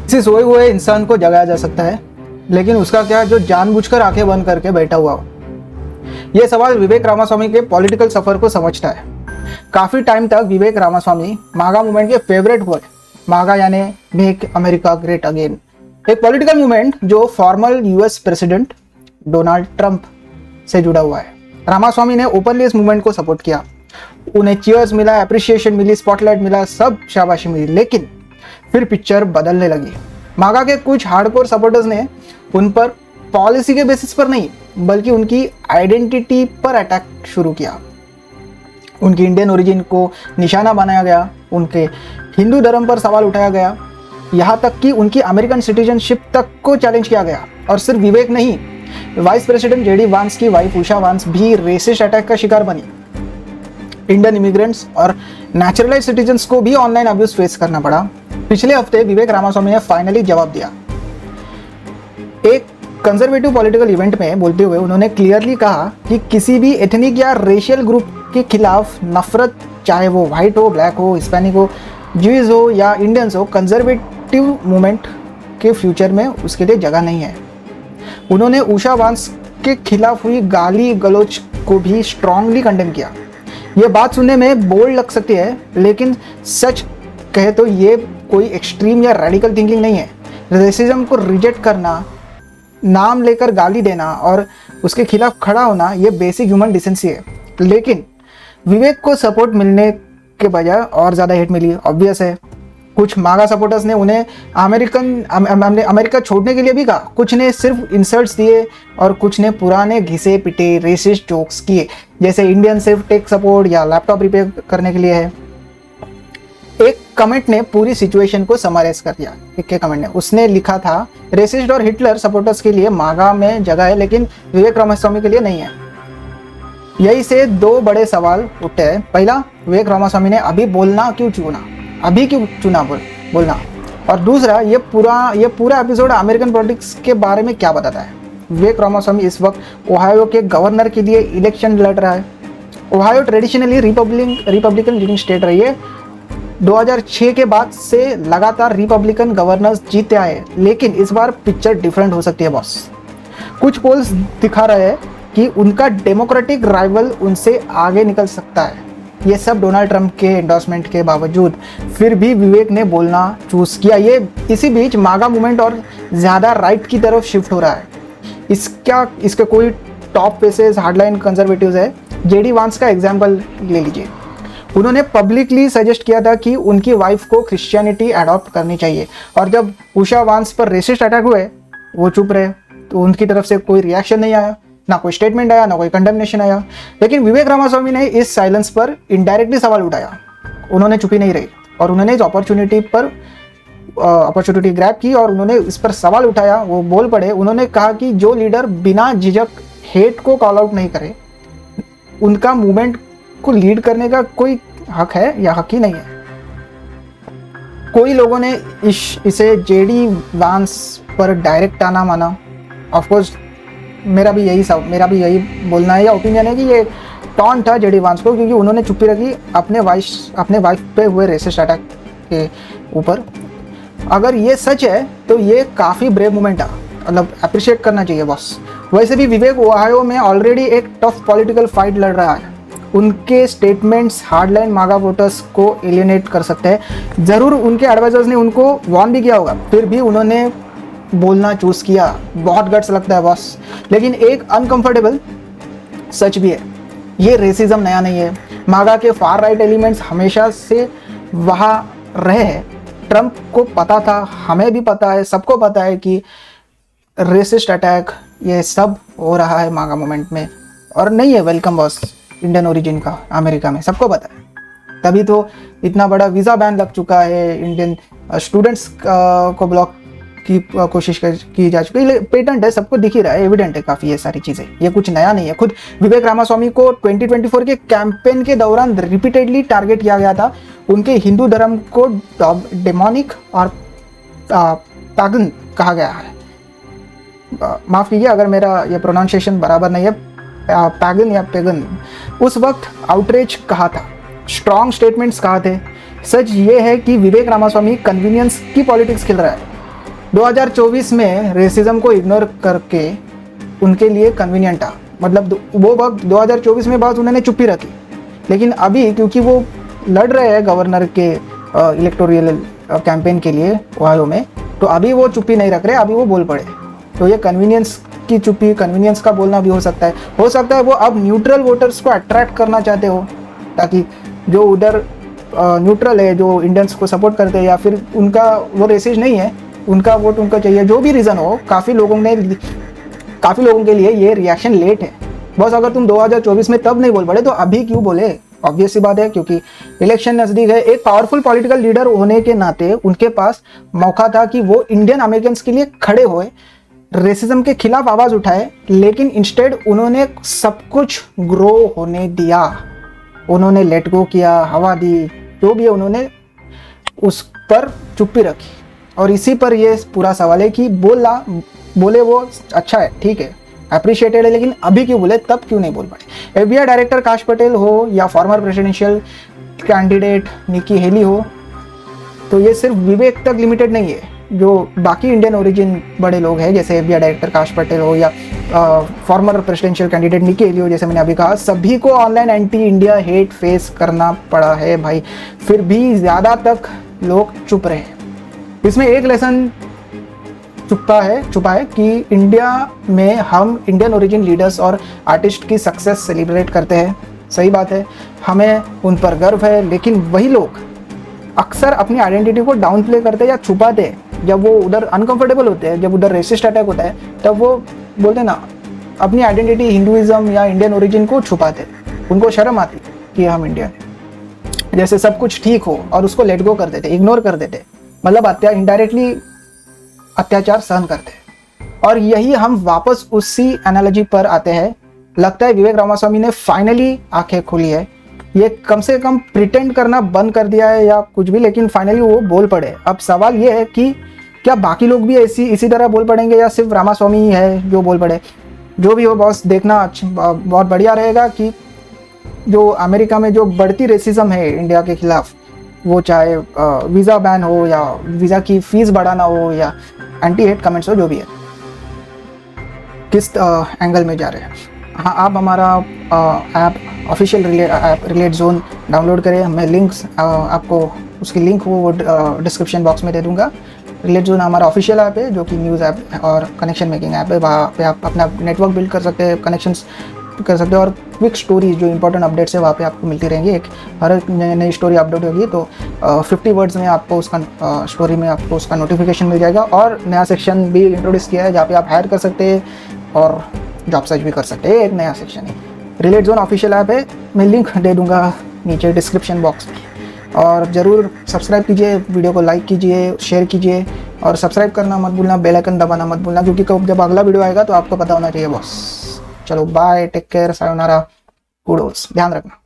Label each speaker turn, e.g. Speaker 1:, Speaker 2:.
Speaker 1: किसी सोए हुए इंसान को जगाया जा सकता है, लेकिन उसका क्या जो जानबूझकर आंखें बंद करके बैठा हुआ हो? यह सवाल विवेक रामास्वामी के पॉलिटिकल सफर को समझता है। काफी टाइम तक विवेक रामास्वामी मागा मूवमेंट के फेवरेट हुए। मागा यानी मेक अमेरिका ग्रेट अगेन, एक पॉलिटिकल मूवमेंट जो formal US president Donald Trump से जुड़ा हुआ है। रामास्वामी ने ओपनली इस मूवमेंट को सपोर्ट किया। उन्हें चीयर्स मिला, अप्रिसिएशन मिली, स्पॉटलाइट मिला, सब शाबाशी मिली। लेकिन फिर पिक्चर बदलने लगी। मागा के कुछ हार्डकोर सपोर्टर्स ने उन पर पॉलिसी के बेसिस पर नहीं, बल्कि उनकी आइडेंटिटी पर अटैक शुरू किया। उनकी इंडियन ओरिजिन को निशाना बनाया गया, उनके हिंदू धर्म पर सवाल उठाया गया, यहाँ तक कि उनकी अमेरिकन सिटीजनशिप तक को चैलेंज किया गया। और सिर्फ विवेक नहीं, वाइस प्रेसिडेंट जेडी वांस की वाइफ उषा वांस भी रेसिस्ट अटैक का शिकार बनी। इंडियन इमिग्रेंट्स और नेचुरलाइज सिटीजन्स को भी ऑनलाइन अब्यूज फेस करना पड़ा। पिछले हफ्ते विवेक रामास्वामी ने फाइनली जवाब दिया। एक कंजर्वेटिव पॉलिटिकल इवेंट में बोलते हुए उन्होंने क्लियरली कहा कि किसी भी एथनिक या रेशियल ग्रुप के खिलाफ नफरत, चाहे वो व्हाइट हो, ब्लैक हो, हिस्पैनिक हो, ज्यूज हो या इंडियंस हो, कंजर्वेटिव मूवमेंट के फ्यूचर में उसके लिए जगह नहीं है। उन्होंने उषा वांस के खिलाफ हुई गाली गलौज को भी स्ट्रांगली कंडेम किया। ये बात सुनने में बोल्ड लग सकती है, लेकिन सच कहे तो ये कोई एक्सट्रीम या रेडिकल थिंकिंग नहीं है। रेसिज्म को रिजेक्ट करना, नाम लेकर गाली देना और उसके खिलाफ खड़ा होना, ये बेसिक ह्यूमन डिसेंसी है। लेकिन विवेक को सपोर्ट मिलने के बजाय और ज़्यादा हेट मिली, ऑब्वियस है। कुछ मागा सपोर्टर्स ने उन्हें अमेरिका छोड़ने के लिए भी कहा, कुछ ने सिर्फ इंसल्ट्स दिए और कुछ ने पुराने घिसे पिटे रेसिस्ट जोक्स किए, जैसे इंडियन सिर्फ टेक सपोर्ट या लैपटॉप रिपेयर करने के लिए है। एक कमेंट ने पूरी सिचुएशन को समराइज कर दिया। एक के कमेंट ने उसने लिखा था, रेसिस्ट और हिटलर सपोर्टर्स के लिए मागा में जगह है, लेकिन विवेक रामास्वामी के लिए नहीं है। यही से दो बड़े सवाल उठते हैं। पहला, विवेक रामास्वामी ने अभी बोलना क्यों चुना, अभी क्यों चुना बोलना? और दूसरा, ये पूरा एपिसोड अमेरिकन पॉलिटिक्स के बारे में क्या बताता है? विवेक रामास्वामी इस वक्त ओहायो के गवर्नर के लिए इलेक्शन लड़ रहा है। Ohio traditionally Republican leading state रही है। 2006 के बाद से लगातार रिपब्लिकन गवर्नर्स जीते आए, लेकिन इस बार पिक्चर डिफरेंट हो सकती है बॉस। कुछ पोल्स दिखा रहे हैं कि उनका डेमोक्रेटिक राइवल उनसे आगे निकल सकता है। ये सब डोनाल्ड ट्रंप के एंडोर्समेंट के बावजूद फिर भी विवेक ने बोलना चूज किया। ये इसी बीच मागा मूवमेंट और ज़्यादा राइट की तरफ शिफ्ट हो रहा है। इसके कोई टॉप फेसेस हार्डलाइन कंजर्वेटिव्स है। जेडी वांस का एग्जाम्पल ले लीजिए। उन्होंने पब्लिकली सजेस्ट किया था कि उनकी वाइफ को क्रिश्चियनिटी अडॉप्ट करनी चाहिए, और जब उषा वांस पर रेसिस्ट अटैक हुए वो चुप रहे, तो उनकी तरफ से कोई रिएक्शन नहीं आया, ना कोई स्टेटमेंट आया, ना कोई कंडेमनेशन आया। लेकिन विवेक रामास्वामी ने इस साइलेंस पर इनडायरेक्टली सवाल उठाया। उन्होंने चुपी नहीं रही और उन्होंने इस अपॉर्चुनिटी ग्रैब की और उन्होंने इस पर सवाल उठाया। वो बोल पड़े। उन्होंने कहा कि जो लीडर बिना झिझक हेट को कॉल आउट नहीं करे, उनका मूवमेंट को लीड करने का कोई हक है या हक ही नहीं है। कोई लोगों ने इसे जेडी वांस पर डायरेक्ट ताना माना। ऑफकोर्स मेरा भी यही बोलना है या ओपिनियन है कि ये टॉन था जेडी वांस को, क्योंकि उन्होंने चुप्पी रखी अपने वाइफ पे हुए रेसिस्ट अटैक के ऊपर। अगर ये सच है तो ये काफ़ी ब्रेव मूवमेंट है, मतलब अप्रिशिएट करना चाहिए बॉस। वैसे भी विवेक ओहायो में ऑलरेडी एक टफ पॉलिटिकल फाइट लड़ रहा है। उनके स्टेटमेंट्स हार्डलाइन मागा वोटर्स को एलियनेट कर सकते हैं। ज़रूर उनके एडवाइजर्स ने उनको वार्न भी किया होगा, फिर भी उन्होंने बोलना चूज किया। बहुत गट्स लगता है बॉस। लेकिन एक अनकंफर्टेबल सच भी है, ये रेसिज्म नया नहीं है। मागा के फार राइट एलिमेंट्स हमेशा से वहाँ रहे हैं। ट्रंप को पता था, हमें भी पता है, सबको पता है कि रेसिस्ट अटैक ये सब हो रहा है मागा मूवमेंट में, और नहीं है वेलकम बॉस इंडियन ओरिजिन का अमेरिका में, सबको पता है। तभी तो इतना बड़ा वीज़ा बैन लग चुका है, इंडियन स्टूडेंट्स को ब्लॉक की कोशिश की जा चुकी है। पेटेंट है, सबको दिख ही रहा है, एविडेंट है काफ़ी ये सारी चीज़ें। ये कुछ नया नहीं है। खुद विवेक रामास्वामी को 2024 के कैंपेन के दौरान रिपीटेडली टारगेट किया गया था। उनके हिंदू धर्म को डेमोनिक और पैगन कहा गया है। माफ़ कीजिए अगर मेरा ये प्रोनाउंसिएशन बराबर नहीं है, पैगन या पेगन। उस वक्त आउटरीच कहा था, स्ट्रॉन्ग स्टेटमेंट्स कहा थे। सच ये है कि विवेक रामास्वामी कन्वीनियंस की पॉलिटिक्स खेल रहा है। 2024 में रेसिज्म को इग्नोर करके उनके लिए कन्वीनियंट था, मतलब वो वक्त 2024 में बात उन्होंने चुप्पी रखी, लेकिन अभी क्योंकि वो लड़ रहे हैं गवर्नर के इलेक्टोरियल कैंपेन के लिए ओहायो में, तो अभी वो चुप्पी नहीं रख रहे, अभी वो बोल पड़े। तो ये कन्वीनियंस की चुप्पी, कन्वीनियंस का बोलना भी हो सकता है वो अब न्यूट्रल वोटर्स को अट्रैक्ट करना चाहते हो, ताकि जो उधर न्यूट्रल है, जो इंडियंस को सपोर्ट करते हैं, या फिर उनका वो रेसिस्ट नहीं है, उनका वोट उनको चाहिए, जो भी रीज़न हो, काफ़ी लोगों के लिए ये रिएक्शन लेट है। बस अगर तुम 2024 में तब नहीं बोल पड़े तो अभी क्यों बोले? ऑब्वियस सी बात है, क्योंकि इलेक्शन नज़दीक है। एक पावरफुल पॉलिटिकल लीडर होने के नाते उनके पास मौका था कि वो इंडियन अमेरिकन्स के लिए खड़े हुए, रेसिज्म के खिलाफ आवाज़ उठाए, लेकिन इंस्टेड उन्होंने सब कुछ ग्रो होने दिया, उन्होंने लेट गो किया, हवा दी, जो भी है उन्होंने उस पर चुप्पी रखी। और इसी पर ये पूरा सवाल है कि बोले वो अच्छा है, ठीक है, अप्रिशिएटेड है, लेकिन अभी क्यों बोले, तब क्यों नहीं बोल पाए? FBI डायरेक्टर काश पटेल हो या former presidential candidate Nikki Haley हो, तो ये सिर्फ विवेक तक लिमिटेड नहीं है। जो बाकी इंडियन ओरिजिन बड़े लोग हैं, जैसे FBI डायरेक्टर काश पटेल हो या former presidential candidate Nikki Haley हो, जैसे मैंने अभी कहा, सभी को online anti India hate face करना पड़ा है भाई, फिर भी ज़्यादा तक लोग चुप रहे। इसमें एक लेसन छुपा है कि इंडिया में हम इंडियन ओरिजिन लीडर्स और आर्टिस्ट की सक्सेस सेलिब्रेट करते हैं। सही बात है, हमें उन पर गर्व है, लेकिन वही लोग अक्सर अपनी आइडेंटिटी को डाउन प्ले करते हैं या छुपाते हैं। जब वो उधर अनकंफर्टेबल होते हैं, जब उधर रेसिस्ट अटैक होता है, तब वो बोलते ना अपनी आइडेंटिटी हिंदुइज्म या इंडियन ओरिजिन को छुपाते, उनको शर्म आती कि हम इंडियन, जैसे सब कुछ ठीक हो, और उसको लेट गो कर देते, इग्नोर कर देते, मतलब इनडायरेक्टली अत्याचार सहन करते हैं। और यही हम वापस उसी एनालॉजी पर आते हैं। लगता है विवेक रामास्वामी ने फाइनली आंखें खोली है, ये कम से कम प्रिटेंड करना बंद कर दिया है या कुछ भी, लेकिन फाइनली वो बोल पड़े। अब सवाल ये है कि क्या बाकी लोग भी इसी तरह बोल पड़ेंगे या सिर्फ रामास्वामी ही है जो बोल पड़े? जो भी हो बॉस, देखना बहुत बढ़िया रहेगा कि जो अमेरिका में जो बढ़ती रेसिज्म है इंडिया के खिलाफ, वो चाहे वीज़ा बैन हो या वीज़ा की फीस बढ़ाना हो या एंटी हेट कमेंट्स हो, जो भी है, किस एंगल में जा रहे हैं। हाँ, आप हमारा app official relate zone download करें। मैं लिंक्स आपको उसकी लिंक वो डिस्क्रिप्शन बॉक्स में दे दूंगा। रिलेट जोन हमारा ऑफिशियल ऐप है, जो कि न्यूज़ ऐप और कनेक्शन मेकिंग ऐप है। वहाँ पे आप अपना नेटवर्क बिल्ड कर सकते हैं, कनेक्शंस कर सकते हो, और क्विक स्टोरीज जो इंपॉर्टेंट अपडेट्स है वहाँ पे आपको मिलती रहेंगी। हर नई स्टोरी अपडेट होगी तो 50 वर्ड्स में आपको उसका स्टोरी में आपको उसका नोटिफिकेशन मिल जाएगा। और नया सेक्शन भी इंट्रोड्यूस किया है जहाँ पे आप हायर कर सकते हैं और जॉब सर्च भी कर सकते हैं। एक नया सेक्शन है, रिलेट जोन ऑफिशियल ऐप है, मैं लिंक दे दूँगा नीचे डिस्क्रिप्शन बॉक्स में। और ज़रूर सब्सक्राइब कीजिए, वीडियो को लाइक कीजिए, शेयर कीजिए, और सब्सक्राइब करना मत भूलना, बेल आइकन दबाना मत भूलना, क्योंकि जब अगला वीडियो आएगा तो आपको पता होना चाहिए बॉस। चलो बाय, टेक केयर, सायोनारा, कूडोस, ध्यान रखना।